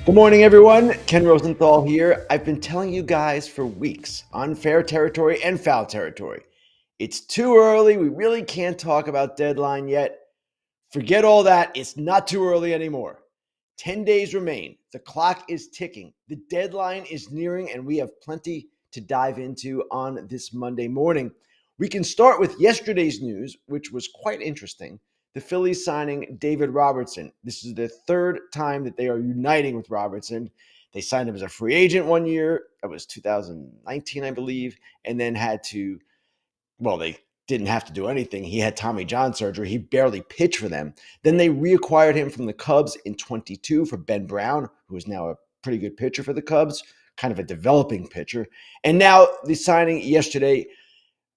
Good morning, everyone. Ken Rosenthal here. I've been telling you guys for weeks, unfair territory and foul territory. It's too early. We really can't talk about deadline yet. Forget all that. It's not too early anymore. 10 days remain. The clock is ticking. The deadline is nearing, and we have plenty to dive into on this Monday morning. We can start with yesterday's news, which was quite interesting. The Phillies signing David Robertson. This is the third time that they are uniting with Robertson. They signed him as a free agent one year. That was 2019, I believe, and then they didn't have to do anything. He had Tommy John surgery. He barely pitched for them. Then they reacquired him from the Cubs in 22 for Ben Brown, who is now a pretty good pitcher for the Cubs, kind of a developing pitcher. And now the signing yesterday,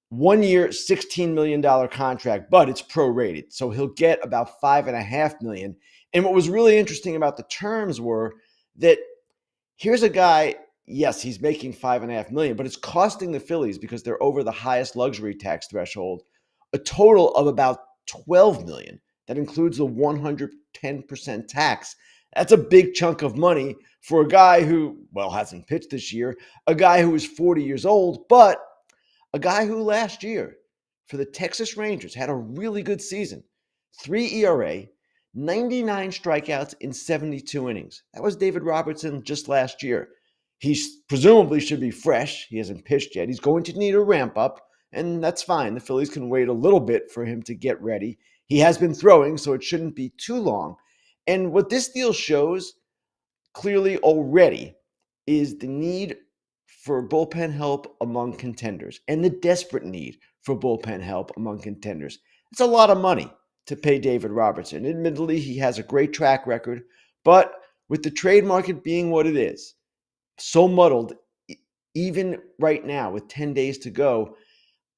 1 year, $16 million contract, but it's prorated. So he'll get about $5.5 million. And what was really interesting about the terms were that here's a guy, yes, he's making $5.5 million, but it's costing the Phillies, because they're over the highest luxury tax threshold, a total of about $12 million. That includes the 110% tax. That's a big chunk of money for a guy who, hasn't pitched this year, a guy who is 40 years old, but a guy who last year for the Texas Rangers had a really good season. 3 ERA, 99 strikeouts in 72 innings. That was David Robertson just last year. He presumably should be fresh. He hasn't pitched yet. He's going to need a ramp up, and that's fine. The Phillies can wait a little bit for him to get ready. He has been throwing, so it shouldn't be too long. And what this deal shows clearly already is the need for bullpen help among contenders and the desperate need for bullpen help among contenders. It's a lot of money to pay David Robertson. Admittedly, he has a great track record, but with the trade market being what it is, so muddled, even right now with 10 days to go,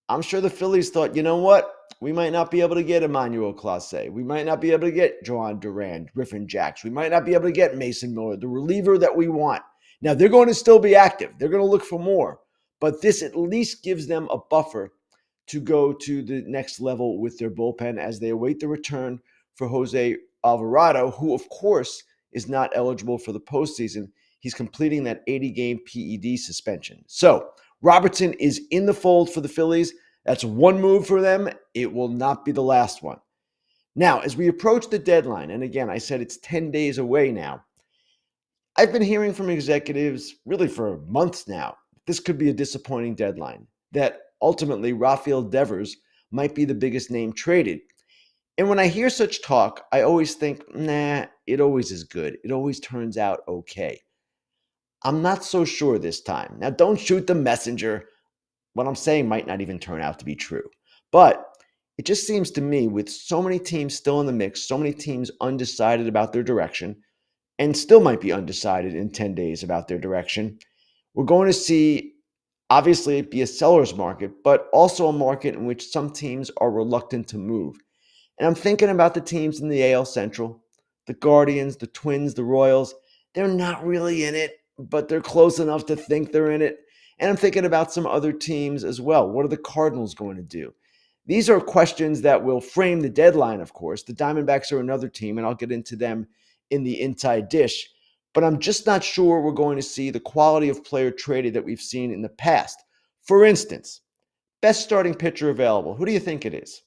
I'm sure the Phillies thought, you know what? We might not be able to get Emmanuel Clase. We might not be able to get Joan Duran, Griffin Jacks. We might not be able to get Mason Miller, the reliever that we want. Now, they're going to still be active. They're going to look for more. But this at least gives them a buffer to go to the next level with their bullpen as they await the return for Jose Alvarado, who, of course, is not eligible for the postseason. He's completing that 80-game PED suspension. So Robertson is in the fold for the Phillies. That's one move for them. It will not be the last one. Now, as we approach the deadline, and again, I said it's 10 days away now, I've been hearing from executives really for months now, this could be a disappointing deadline, that ultimately Rafael Devers might be the biggest name traded. And when I hear such talk, I always think, it always is good. It always turns out okay. I'm not so sure this time. Now, don't shoot the messenger. What I'm saying might not even turn out to be true. But it just seems to me, with so many teams still in the mix, so many teams undecided about their direction, and still might be undecided in 10 days about their direction, we're going to see, obviously, it be a seller's market, but also a market in which some teams are reluctant to move. And I'm thinking about the teams in the AL Central, the Guardians, the Twins, the Royals. They're not really in it, but they're close enough to think they're in it. And I'm thinking about some other teams as well. What are the Cardinals going to do? These are questions that will frame the deadline, of course. The Diamondbacks are another team, and I'll get into them in the inside dish. But I'm just not sure we're going to see the quality of player traded that we've seen in the past. For instance, best starting pitcher available. Who do you think it is?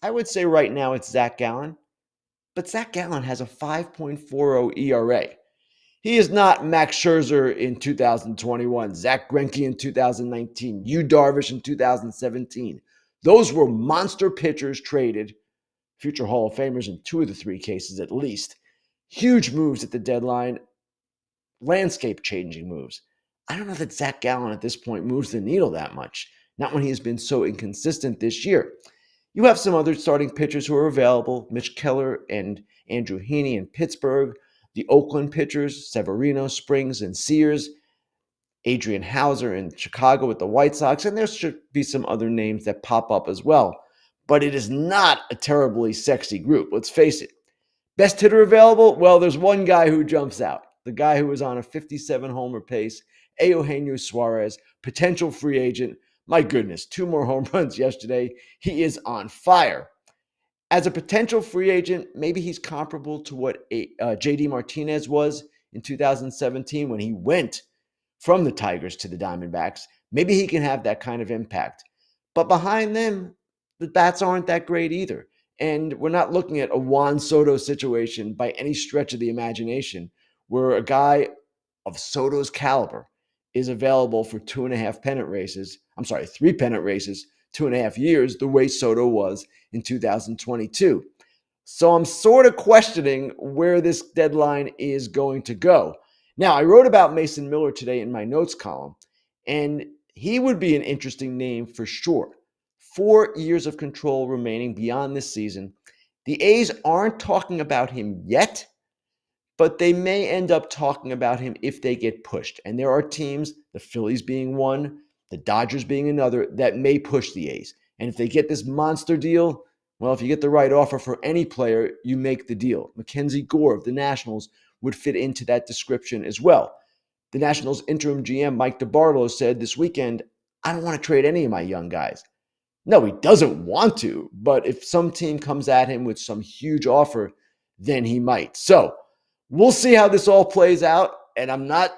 I would say right now it's Zach Gallen. But Zach Gallen has a 5.40 ERA. He is not Max Scherzer in 2021, Zach Greinke in 2019, Yu Darvish in 2017. Those were monster pitchers traded, future Hall of Famers in 2 of the 3 cases at least. Huge moves at the deadline, landscape-changing moves. I don't know that Zach Gallen at this point moves the needle that much, not when he has been so inconsistent this year. You have some other starting pitchers who are available, Mitch Keller and Andrew Heaney in Pittsburgh, the Oakland pitchers, Severino, Springs, and Sears, Adrian Hauser in Chicago with the White Sox, and there should be some other names that pop up as well. But it is not a terribly sexy group, let's face it. Best hitter available? Well, there's one guy who jumps out. The guy who was on a 57-homer pace, Eugenio Suarez, potential free agent. My goodness, 2 more home runs yesterday. He is on fire. As a potential free agent, maybe he's comparable to what J.D. Martinez was in 2017 when he went from the Tigers to the Diamondbacks. Maybe he can have that kind of impact. But behind them, the bats aren't that great either. And we're not looking at a Juan Soto situation by any stretch of the imagination, where a guy of Soto's caliber is available for 2.5 pennant races. I'm sorry, 3 pennant races, 2.5 years, the way Soto was in 2022. So I'm sort of questioning where this deadline is going to go. Now, I wrote about Mason Miller today in my notes column, and he would be an interesting name for sure. 4 years of control remaining beyond this season. The A's aren't talking about him yet, but they may end up talking about him if they get pushed. And there are teams, the Phillies being one, the Dodgers being another, that may push the A's. And if they get this monster deal, well, if you get the right offer for any player, you make the deal. Mackenzie Gore of the Nationals would fit into that description as well. The Nationals interim GM, Mike DeBartolo, said this weekend, I don't want to trade any of my young guys. No, he doesn't want to, but if some team comes at him with some huge offer, then he might. So we'll see how this all plays out, and I'm not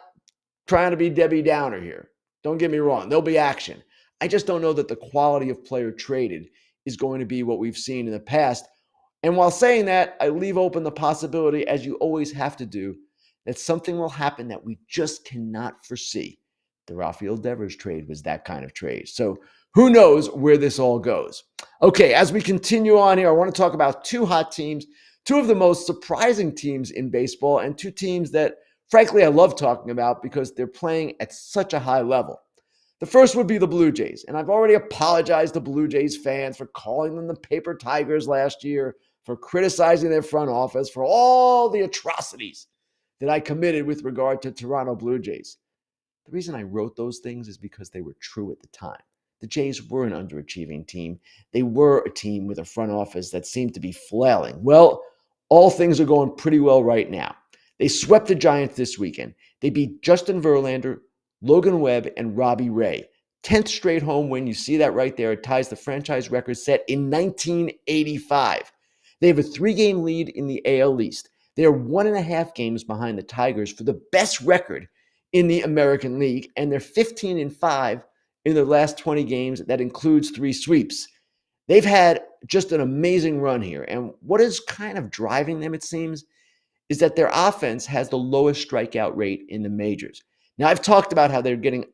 trying to be Debbie Downer here. Don't get me wrong. There'll be action. I just don't know that the quality of player traded is going to be what we've seen in the past. And while saying that, I leave open the possibility, as you always have to do, that something will happen that we just cannot foresee. The Rafael Devers trade was that kind of trade. So who knows where this all goes? Okay, as we continue on here, I want to talk about two hot teams, two of the most surprising teams in baseball, and two teams that, frankly, I love talking about because they're playing at such a high level. The first would be the Blue Jays, and I've already apologized to Blue Jays fans for calling them the paper tigers last year, for criticizing their front office, for all the atrocities that I committed with regard to Toronto Blue Jays. The reason I wrote those things is because they were true at the time. The Jays were an underachieving team. They were a team with a front office that seemed to be flailing. Well, all things are going pretty well right now. They swept the Giants this weekend. They beat Justin Verlander, Logan Webb, and Robbie Ray. 10th straight home win. You see that right there. It ties the franchise record set in 1985. They have a 3-game lead in the AL East. They are 1.5 games behind the Tigers for the best record in the American League, and they're 15-5 in their last 20 games. That includes 3 sweeps. They've had just an amazing run here, and what is kind of driving them, it seems, is that their offense has the lowest strikeout rate in the majors. Now, I've talked about how they're getting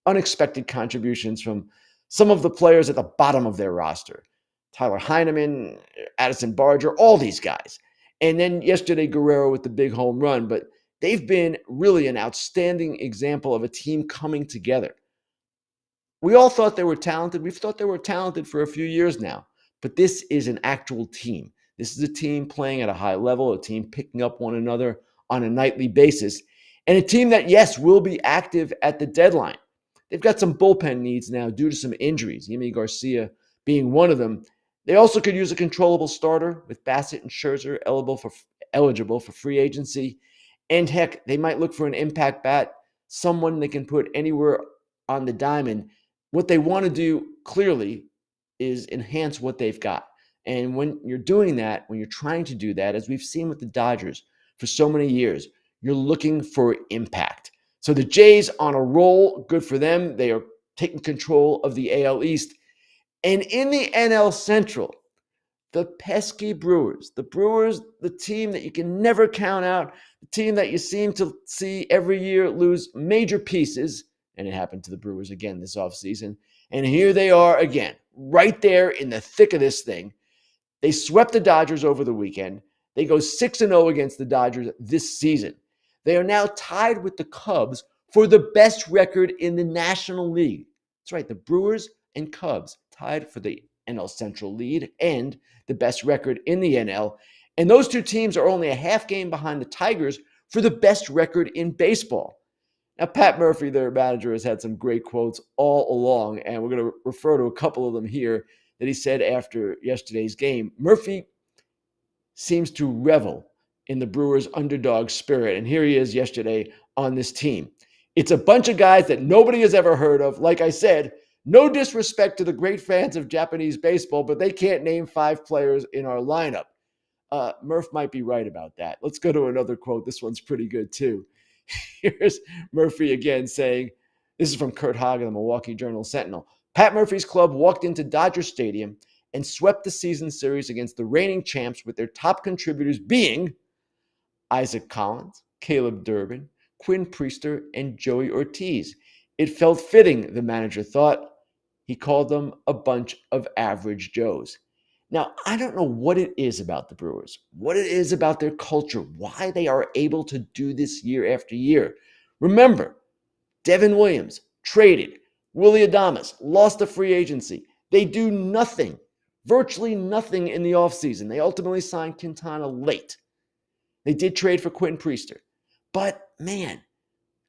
unexpected contributions from some of the players at the bottom of their roster. Tyler Heineman, Addison Barger, all these guys. And then yesterday, Guerrero with the big home run. But they've been really an outstanding example of a team coming together. We all thought they were talented. We've thought they were talented for a few years now. But this is an actual team. This is a team playing at a high level, a team picking up one another on a nightly basis, and a team that, yes, will be active at the deadline. They've got some bullpen needs now due to some injuries, Yimi Garcia being one of them. They also could use a controllable starter with Bassett and Scherzer eligible for free agency. And heck, they might look for an impact bat, someone they can put anywhere on the diamond. What they want to do clearly is enhance what they've got. And when you're doing that, when you're trying to do that, as we've seen with the Dodgers for so many years, you're looking for impact. So the Jays on a roll, good for them. They are taking control of the AL East. And in the NL Central, the pesky Brewers, the team that you can never count out, the team that you seem to see every year lose major pieces, and it happened to the Brewers again this offseason. And here they are again, right there in the thick of this thing. They swept the Dodgers over the weekend. They go 6-0 against the Dodgers this season. They are now tied with the Cubs for the best record in the National League. That's right, the Brewers and Cubs tied for the NL Central lead and the best record in the NL. And those two teams are only a half game behind the Tigers for the best record in baseball. Now, Pat Murphy, their manager, has had some great quotes all along, and we're going to refer to a couple of them here that he said after yesterday's game. Murphy seems to revel in the Brewers' underdog spirit, and here he is yesterday on this team. It's a bunch of guys that nobody has ever heard of. Like I said, no disrespect to the great fans of Japanese baseball, but they can't name 5 players in our lineup. Murph might be right about that. Let's go to another quote. This one's pretty good too. Here's Murphy again saying, this is from Kurt Hagen, the Milwaukee Journal-Sentinel. Pat Murphy's club walked into Dodger Stadium and swept the season series against the reigning champs, with their top contributors being Isaac Collins, Caleb Durbin, Quinn Priester, and Joey Ortiz. It felt fitting, the manager thought. He called them a bunch of average Joes. Now, I don't know what it is about the Brewers, what it is about their culture, why they are able to do this year after year. Remember, Devin Williams traded, Willy Adames lost to free agency. They do nothing, virtually nothing in the offseason. They ultimately signed Quintana late. They did trade for Quinn Priester. But man,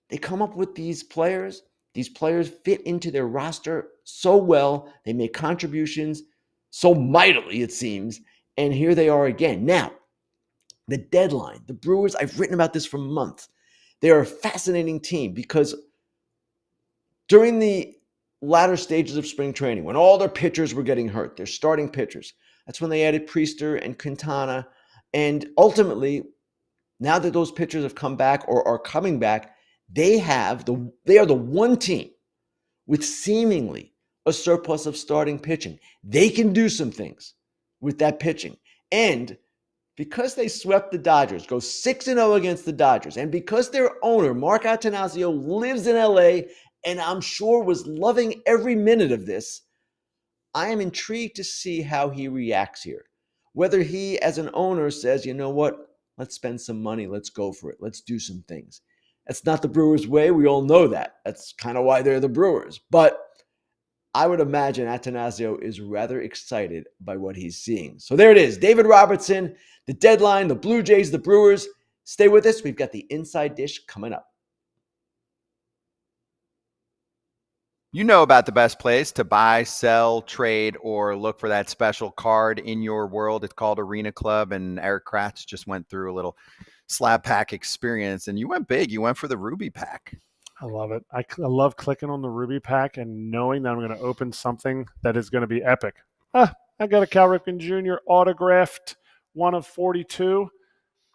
they come up with these players. These players fit into their roster so well. They make contributions so mightily, it seems. And here they are again. Now, the deadline. The Brewers, I've written about this for months. They are a fascinating team because during the latter stages of spring training, when all their pitchers were getting hurt, their starting pitchers, that's when they added Priester and Quintana. And ultimately, now that those pitchers have come back or are coming back, they are the one team with seemingly a surplus of starting pitching. They can do some things with that pitching. And because they swept the Dodgers, go 6-0 against the Dodgers, and because their owner, Mark Attanasio, lives in LA and I'm sure was loving every minute of this, I am intrigued to see how he reacts here. Whether he, as an owner, says, you know what, let's spend some money, let's go for it, let's do some things. That's not the Brewers' way. We all know that. That's kind of why they're the Brewers. But I would imagine Attanasio is rather excited by what he's seeing. So there it is. David Robertson, the deadline, the Blue Jays, the Brewers. Stay with us. We've got the Inside Dish coming up. You know about the best place to buy, sell, trade, or look for that special card in your world. It's called Arena Club, and Eric Kratz just went through a little slab pack experience, and you went big. You went for the Ruby pack. I love it. I love clicking on the Ruby pack and knowing that I'm going to open something that is going to be epic. I got a Cal Ripken Jr. autographed 1 of 42.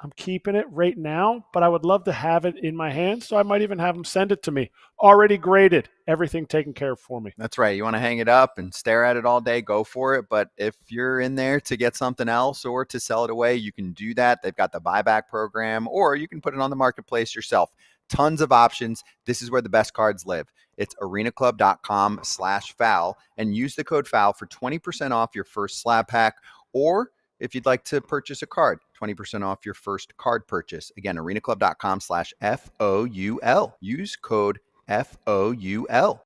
I'm keeping it right now, but I would love to have it in my hand, so I might even have them send it to me. Already graded, everything taken care of for me. That's right. You want to hang it up and stare at it all day, go for it. But if you're in there to get something else or to sell it away, you can do that. They've got the buyback program, or you can put it on the marketplace yourself. Tons of options. This is where the best cards live. It's arenaclub.com/foul and use the code FOUL for 20% off your first slab pack, or if you'd like to purchase a card, 20% off your first card purchase. Again, arenaclub.com/FOUL. Use code FOUL.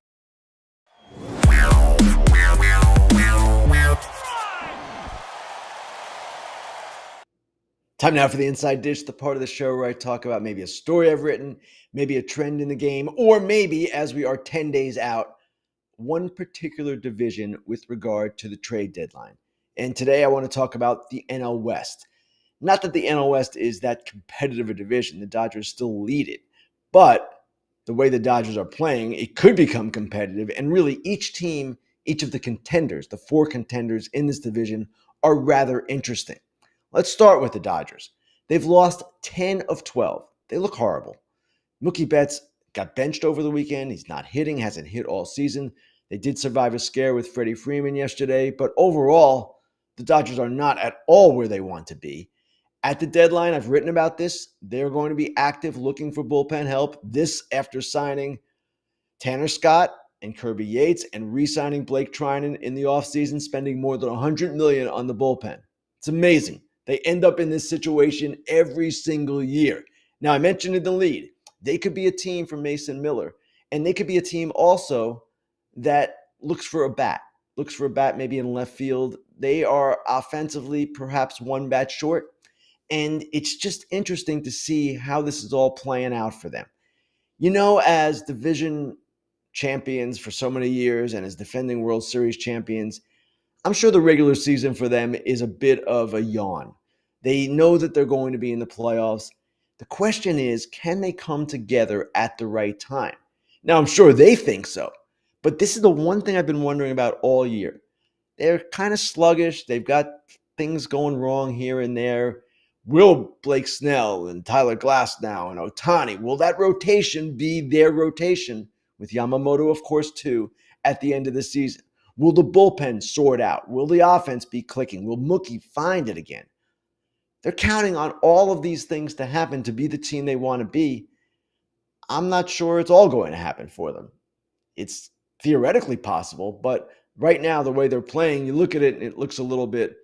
Time now for the Inside Dish, the part of the show where I talk about maybe a story I've written, maybe a trend in the game, or maybe, as we are 10 days out, one particular division with regard to the trade deadline. And today I want to talk about the NL West. Not that the NL West is that competitive a division. The Dodgers still lead it. But the way the Dodgers are playing, it could become competitive. And really, each team, each of the contenders, the 4 contenders in this division, are rather interesting. Let's start with the Dodgers. They've lost 10 of 12. They look horrible. Mookie Betts got benched over the weekend. He's not hitting, hasn't hit all season. They did survive a scare with Freddie Freeman yesterday, but overall, the Dodgers are not at all where they want to be. At the deadline, I've written about this. They're going to be active looking for bullpen help. This after signing Tanner Scott and Kirby Yates and re-signing Blake Trinan in the offseason, spending more than $100 million on the bullpen. It's amazing. They end up in this situation every single year. Now, I mentioned in the lead, they could be a team for Mason Miller, and they could be a team also that looks for a bat maybe in left field. They are offensively perhaps one bat short, and it's just interesting to see how this is all playing out for them. You know, as division champions for so many years and as defending World Series champions, I'm sure the regular season for them is a bit of a yawn. They know that they're going to be in the playoffs. The question is, can they come together at the right time? Now, I'm sure they think so, but this is the one thing I've been wondering about all year. They're kind of sluggish. They've got things going wrong here and there. Will Blake Snell and Tyler Glasnow and Ohtani, will that rotation be their rotation with Yamamoto, of course, too, at the end of the season? Will the bullpen sort out? Will the offense be clicking? Will Mookie find it again? They're counting on all of these things to happen to be the team they want to be. I'm not sure it's all going to happen for them. It's theoretically possible, but right now, the way they're playing, you look at it and it looks a little bit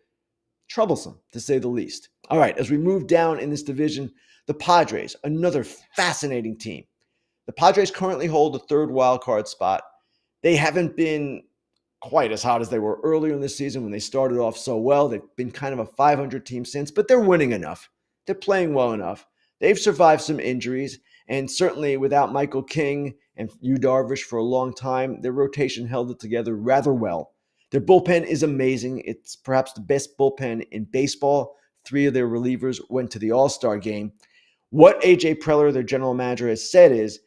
troublesome, to say the least. All right, as we move down in this division, the Padres, another fascinating team. The Padres currently hold the third wild card spot. They haven't been quite as hot as they were earlier in the season when they started off so well. They've been kind of a 500 team since, but they're winning enough. They're playing well enough. They've survived some injuries, and certainly without Michael King and Yu Darvish for a long time, their rotation held it together rather well. Their bullpen is amazing. It's perhaps the best bullpen in baseball. 3 of their relievers went to the All-Star game. What A.J. Preller, their general manager, has said is,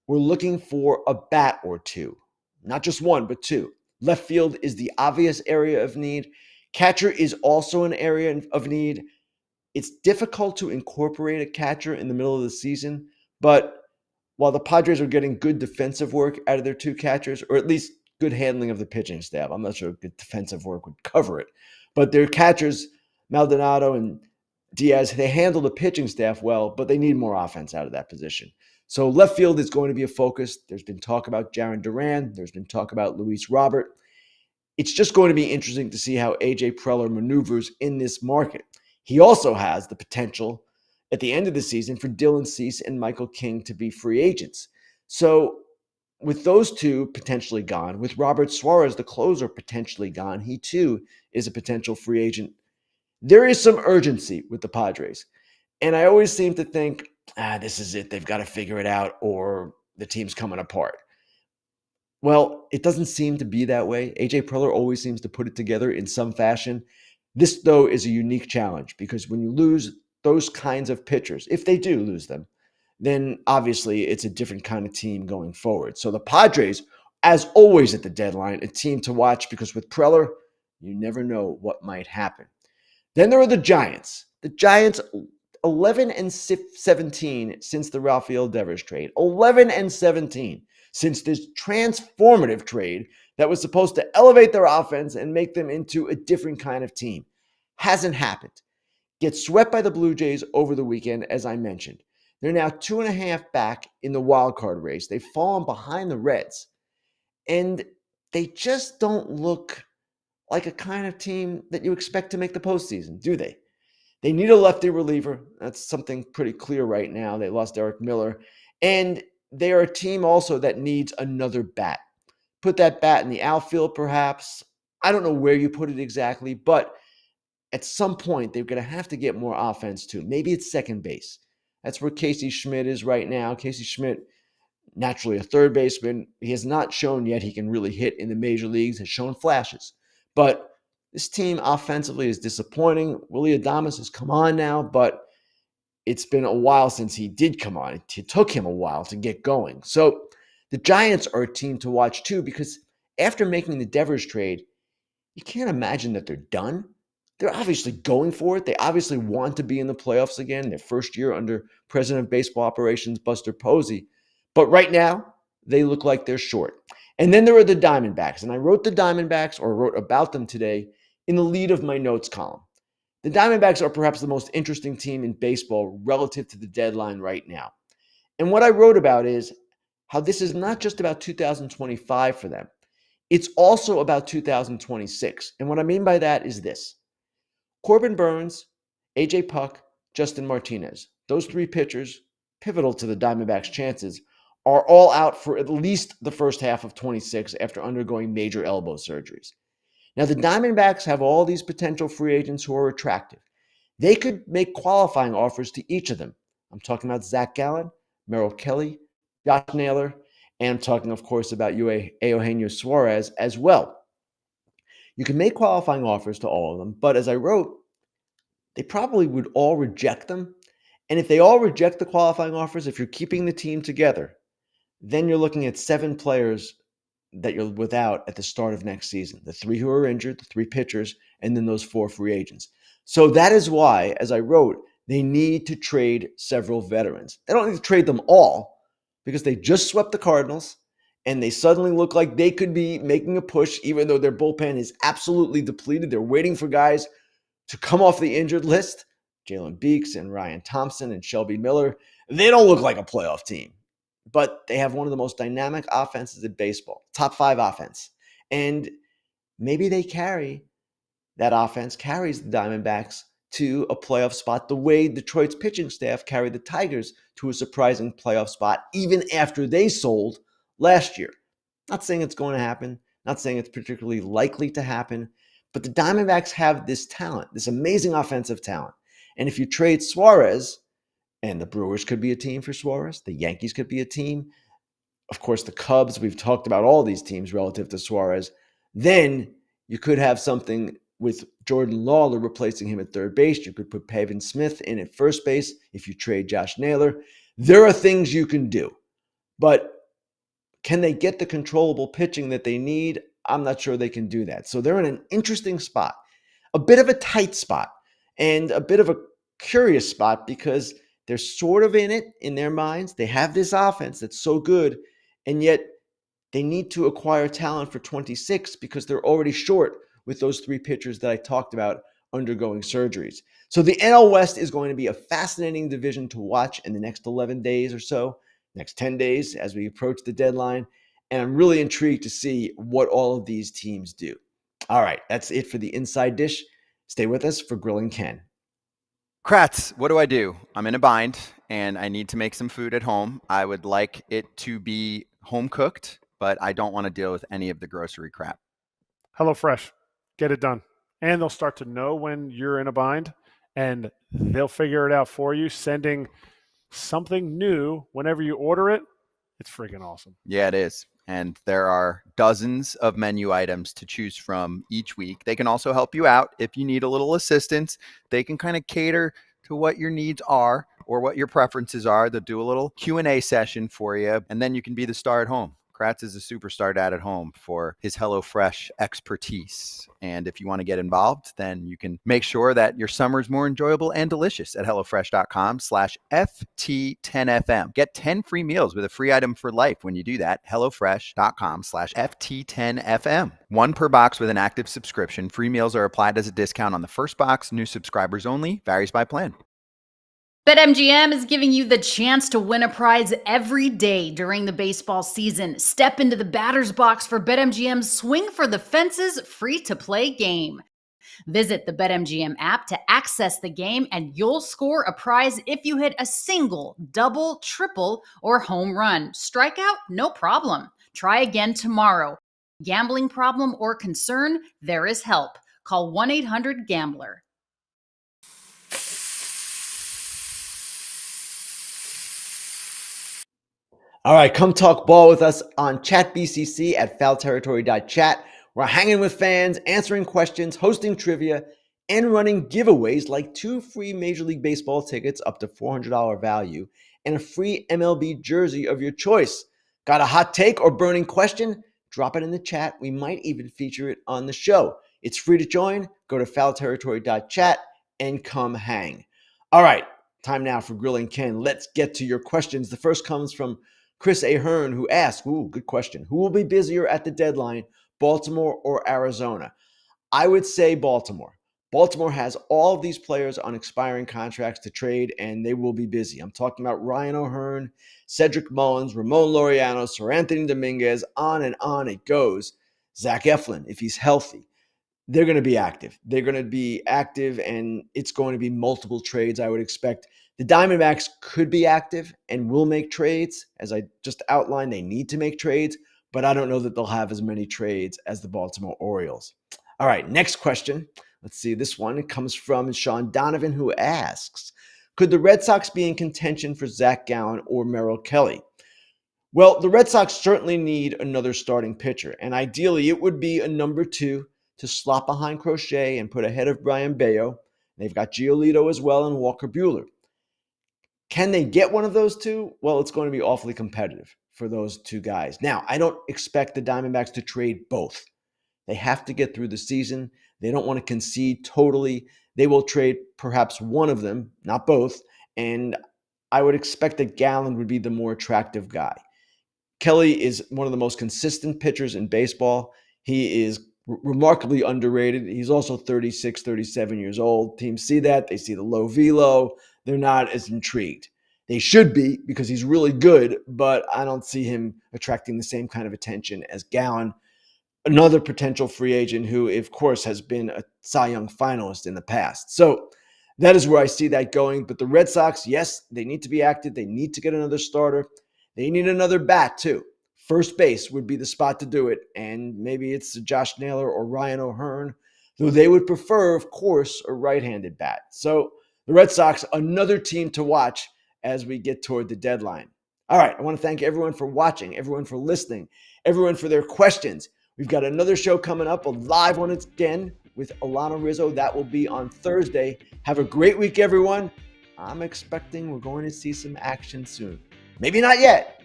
we're looking for a bat or two. Not just one, but 2. Left field is the obvious area of need. Catcher is also an area of need. It's difficult to incorporate a catcher in the middle of the season, but while the Padres are getting good defensive work out of their 2 catchers, or at least good handling of the pitching staff, I'm not sure good defensive work would cover it, but their catchers, Maldonado and Diaz, they handle the pitching staff well, but they need more offense out of that position. So left field is going to be a focus. There's been talk about Jarren Duran. There's been talk about Luis Robert. It's just going to be interesting to see how A.J. Preller maneuvers in this market. He also has the potential at the end of the season for Dylan Cease and Michael King to be free agents. So with those 2 potentially gone, with Robert Suarez, the closer, potentially gone, he too is a potential free agent. There is some urgency with the Padres. And I always seem to think, this is it. They've got to figure it out or the team's coming apart. Well, it doesn't seem to be that way. A.J. Preller always seems to put it together in some fashion. This, though, is a unique challenge because when you lose those kinds of pitchers, if they do lose them, then obviously it's a different kind of team going forward. So the Padres, as always at the deadline, a team to watch because with Preller, you never know what might happen. Then there are the Giants. The Giants, 11-17 since the Rafael Devers trade. 11-17 since this transformative trade that was supposed to elevate their offense and make them into a different kind of team. Hasn't happened. Get swept by the Blue Jays over the weekend, as I mentioned. They're now 2.5 back in the wild card race. They've fallen behind the Reds. And they just don't look like a kind of team that you expect to make the postseason, do they? They need a lefty reliever. That's something pretty clear right now. They lost Eric Miller. And they are a team also that needs another bat. Put that bat in the outfield, perhaps. I don't know where you put it exactly, but at some point, they're going to have to get more offense too. Maybe it's second base. That's where Casey Schmidt is right now. Casey Schmidt, naturally a third baseman. He has not shown yet he can really hit in the major leagues, has shown flashes. But this team offensively is disappointing. Willy Adames has come on now, but it's been a while since he did come on. It took him a while to get going. So the Giants are a team to watch too because after making the Devers trade, you can't imagine that they're done. They're obviously going for it. They obviously want to be in the playoffs again, their first year under President of Baseball Operations, Buster Posey. But right now, they look like they're short. And then there are the Diamondbacks. And I wrote the Diamondbacks, or wrote about them today, in the lead of my notes column. The Diamondbacks are perhaps the most interesting team in baseball relative to the deadline right now. And what I wrote about is how this is not just about 2025 for them. It's also about 2026. And what I mean by that is this. Corbin Burns, A.J. Puck, Justin Martinez, those 3 pitchers, pivotal to the Diamondbacks' chances, are all out for at least the first half of 26 after undergoing major elbow surgeries. Now, the Diamondbacks have all these potential free agents who are attractive. They could make qualifying offers to each of them. I'm talking about Zach Gallen, Merrill Kelly, Josh Naylor, and I'm talking, of course, about Eugenio Suarez as well. You can make qualifying offers to all of them, but as I wrote, they probably would all reject them. And if they all reject the qualifying offers, if you're keeping the team together, then you're looking at 7 players that you're without at the start of next season. The 3 who are injured, the 3 pitchers, and then those 4 free agents. So that is why, as I wrote, they need to trade several veterans. They don't need to trade them all because they just swept the Cardinals and they suddenly look like they could be making a push, even though their bullpen is absolutely depleted. They're waiting for guys to come off the injured list. Jalen Beeks and Ryan Thompson and Shelby Miller. They don't look like a playoff team, but they have one of the most dynamic offenses in baseball, top 5 offense. And maybe they carry that offense, carries the Diamondbacks to a playoff spot the way Detroit's pitching staff carried the Tigers to a surprising playoff spot, even after they sold last year. Not saying it's going to happen, not saying it's particularly likely to happen, but the Diamondbacks have this talent, this amazing offensive talent. And if you trade Suarez, and the Brewers could be a team for Suarez, the Yankees could be a team, of course, the Cubs, we've talked about all these teams relative to Suarez, then you could have something with Jordan Lawler replacing him at third base. You could put Pavin Smith in at first base if you trade Josh Naylor. There are things you can do, but can they get the controllable pitching that they need? I'm not sure they can do that. So they're in an interesting spot, a bit of a tight spot, and a bit of a curious spot because they're sort of in it in their minds. They have this offense that's so good, and yet they need to acquire talent for 26 because they're already short with those 3 pitchers that I talked about undergoing surgeries. So the NL West is going to be a fascinating division to watch in the next 11 days or so, next 10 days as we approach the deadline. And I'm really intrigued to see what all of these teams do. All right, that's it for the Inside Dish. Stay with us for Grillin Ken. Kratz, what do? I'm in a bind and I need to make some food at home. I would like it to be home cooked, but I don't want to deal with any of the grocery crap. HelloFresh, get it done. And they'll start to know when you're in a bind and they'll figure it out for you, sending something new whenever you order it. It's freaking awesome. Yeah, it is. And there are dozens of menu items to choose from each week. They can also help you out if you need a little assistance. They can kind of cater to what your needs are or what your preferences are. They'll do a little Q&A session for you, and then you can be the star at home. Kratz is a superstar dad at home for his HelloFresh expertise. And if you want to get involved, then you can make sure that your summer is more enjoyable and delicious at HelloFresh.com/FT10FM. Get 10 free meals with a free item for life when you do that. HelloFresh.com/FT10FM. 1 per box with an active subscription. Free meals are applied as a discount on the first box. New subscribers only. Varies by plan. BetMGM is giving you the chance to win a prize every day during the baseball season. Step into the batter's box for BetMGM's Swing for the Fences free-to-play game. Visit the BetMGM app to access the game, and you'll score a prize if you hit a single, double, triple, or home run. Strikeout? No problem. Try again tomorrow. Gambling problem or concern? There is help. Call 1-800-GAMBLER. All right, come talk ball with us on ChatBCC at foulterritory.chat. We're hanging with fans, answering questions, hosting trivia, and running giveaways like 2 free Major League Baseball tickets up to $400 value and a free MLB jersey of your choice. Got a hot take or burning question? Drop it in the chat. We might even feature it on the show. It's free to join. Go to foulterritory.chat and come hang. All right, time now for Grillin Ken. Let's get to your questions. The first comes from Chris Ahern, who asked, good question. Who will be busier at the deadline, Baltimore or Arizona? I would say Baltimore. Baltimore has all of these players on expiring contracts to trade, and they will be busy. I'm talking about Ryan O'Hearn, Cedric Mullins, Ramon Laureano, Sir Anthony Dominguez, on it goes. Zach Eflin, if he's healthy. They're going to be active. They're going to be active, and it's going to be multiple trades, I would expect. The Diamondbacks could be active and will make trades. As I just outlined, they need to make trades, but I don't know that they'll have as many trades as the Baltimore Orioles. All right, next question. Let's see this one. It comes from Sean Donovan, who asks, could the Red Sox be in contention for Zach Gallen or Merrill Kelly? Well, the Red Sox certainly need another starting pitcher, and ideally it would be a number 2 to slot behind Crochet and put ahead of Brian Bayo. They've got Giolito as well and Walker Buehler. Can they get one of those 2? Well, it's going to be awfully competitive. for those two guys. Now, I don't expect the Diamondbacks to trade both. They have to get through the season. They don't want to concede totally. They will trade perhaps one of them, not both. And I would expect that Gallen would be the more attractive guy. Kelly is one of the most consistent pitchers in baseball. He is remarkably underrated. He's also 36, 37 years old. Teams see that. They see the low velo. They're not as intrigued. They should be because he's really good, but I don't see him attracting the same kind of attention as Gallen, another potential free agent who, of course, has been a Cy Young finalist in the past. So that is where I see that going. But the Red Sox, yes, they need to be active. They need to get another starter. They need another bat, too. First base would be the spot to do it. And maybe it's Josh Naylor or Ryan O'Hearn, though they would prefer, of course, a right-handed bat. So the Red Sox, another team to watch as we get toward the deadline. All right, I want to thank everyone for watching, everyone for listening, everyone for their questions. We've got another show coming up, a live one again with Alana Rizzo. That will be on Thursday. Have a great week, everyone. I'm expecting we're going to see some action soon. Maybe not yet,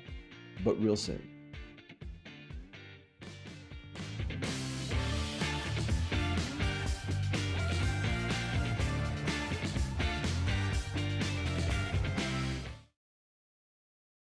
but real soon.